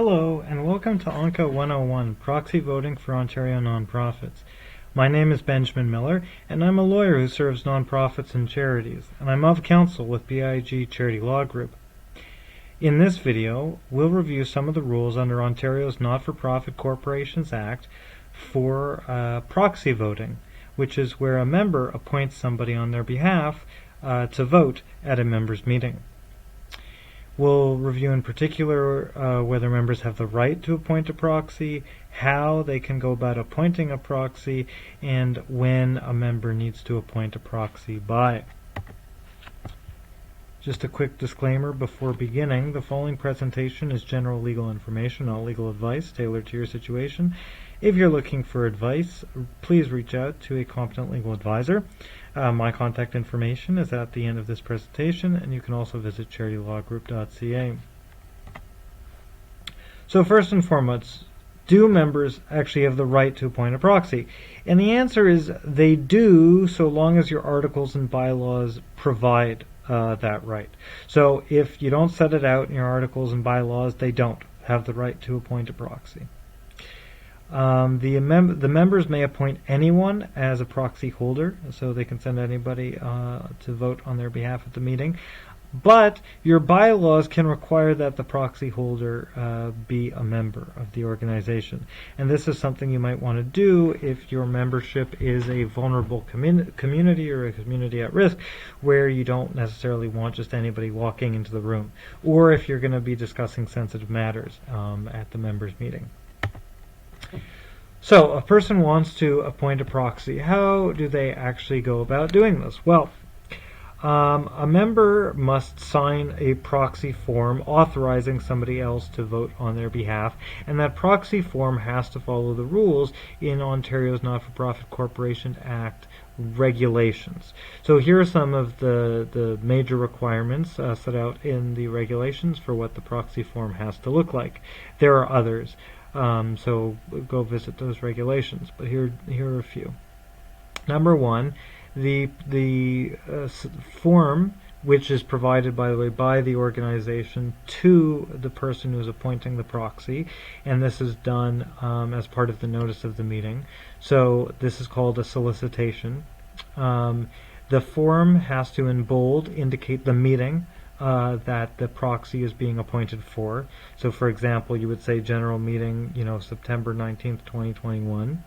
Hello, and welcome to ONCA 101, Proxy Voting for Ontario Nonprofits. My name is Benjamin Miller, and I'm a lawyer who serves nonprofits and charities, and I'm of counsel with B.I.G. Charity Law Group. In this video, we'll review some of the rules under Ontario's Not-for-Profit Corporations Act for proxy voting, which is where a member appoints somebody on their behalf to vote at a member's meeting. We'll review in particular whether members have the right to appoint a proxy, how they can go about appointing a proxy, and when a member needs to appoint a proxy by. Just a quick disclaimer before beginning, the following presentation is general legal information, not legal advice tailored to your situation. If you're looking for advice, please reach out to a competent legal advisor. My contact information is at the end of this presentation, and you can also visit charitylawgroup.ca. So first and foremost, do members actually have the right to appoint a proxy? And the answer is they do, so long as your articles and bylaws provide that right. So if you don't set it out in your articles and bylaws, they don't have the right to appoint a proxy. The members may appoint anyone as a proxy holder, so they can send anybody to vote on their behalf at the meeting. But your bylaws can require that the proxy holder be a member of the organization. And this is something you might want to do if your membership is a vulnerable community or a community at risk where you don't necessarily want just anybody walking into the room, or if you're going to be discussing sensitive matters at the members' meeting. So a person wants to appoint a proxy. How do they actually go about doing this? Well, a member must sign a proxy form authorizing somebody else to vote on their behalf, and that proxy form has to follow the rules in Ontario's Not-for-Profit Corporations Act regulations. So here are some of the major requirements set out in the regulations for what the proxy form has to look like. There are others. So go visit those regulations, but here are a few. Number one, the form, which is provided, by the way, by the organization to the person who's appointing the proxy, and this is done as part of the notice of the meeting. So this is called a solicitation. The form has to, in bold, indicate the meeting that the proxy is being appointed for. So for example, you would say general meeting, September 19th, 2021.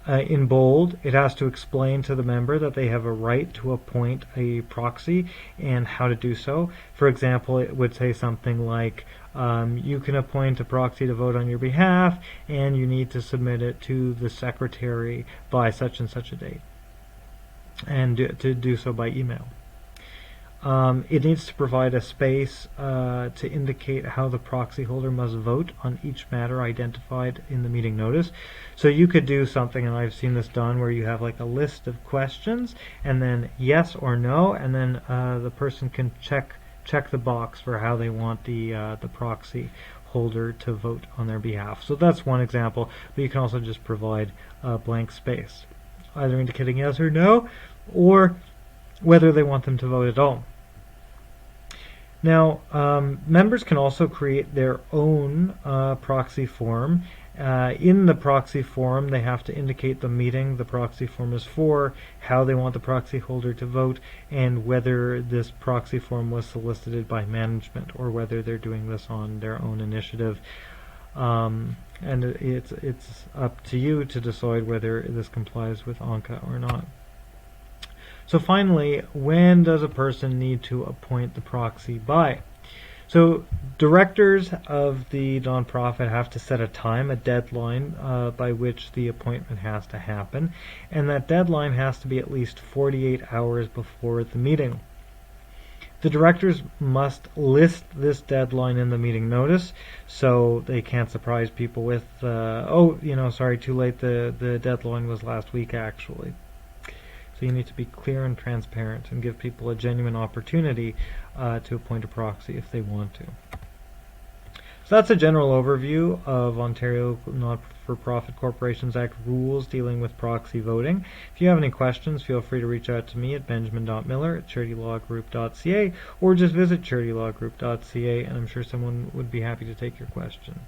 In bold, it has to explain to the member that they have a right to appoint a proxy and how to do so. For example, it would say something like, you can appoint a proxy to vote on your behalf, and you need to submit it to the secretary by such and such a date, and to do so by email. It needs to provide a space to indicate how the proxy holder must vote on each matter identified in the meeting notice. So you could do something, and I've seen this done, where you have like a list of questions, and then yes or no, and then the person can check the box for how they want the proxy holder to vote on their behalf. So that's one example, but you can also just provide a blank space, either indicating yes or no, or whether they want them to vote at all. Now, members can also create their own proxy form. In the proxy form, they have to indicate the meeting the proxy form is for, how they want the proxy holder to vote, and whether this proxy form was solicited by management or whether they're doing this on their own initiative. And it's up to you to decide whether this complies with ONCA or not. So finally, when does a person need to appoint the proxy by? So directors of the nonprofit have to set a time, a deadline by which the appointment has to happen, and that deadline has to be at least 48 hours before the meeting. The directors must list this deadline in the meeting notice, so they can't surprise people with, sorry, too late, the deadline was last week actually. So you need to be clear and transparent and give people a genuine opportunity to appoint a proxy if they want to. So that's a general overview of Ontario Not-for-Profit Corporations Act rules dealing with proxy voting. If you have any questions, feel free to reach out to me at benjamin.miller@charitylawgroup.ca or just visit charitylawgroup.ca, and I'm sure someone would be happy to take your question.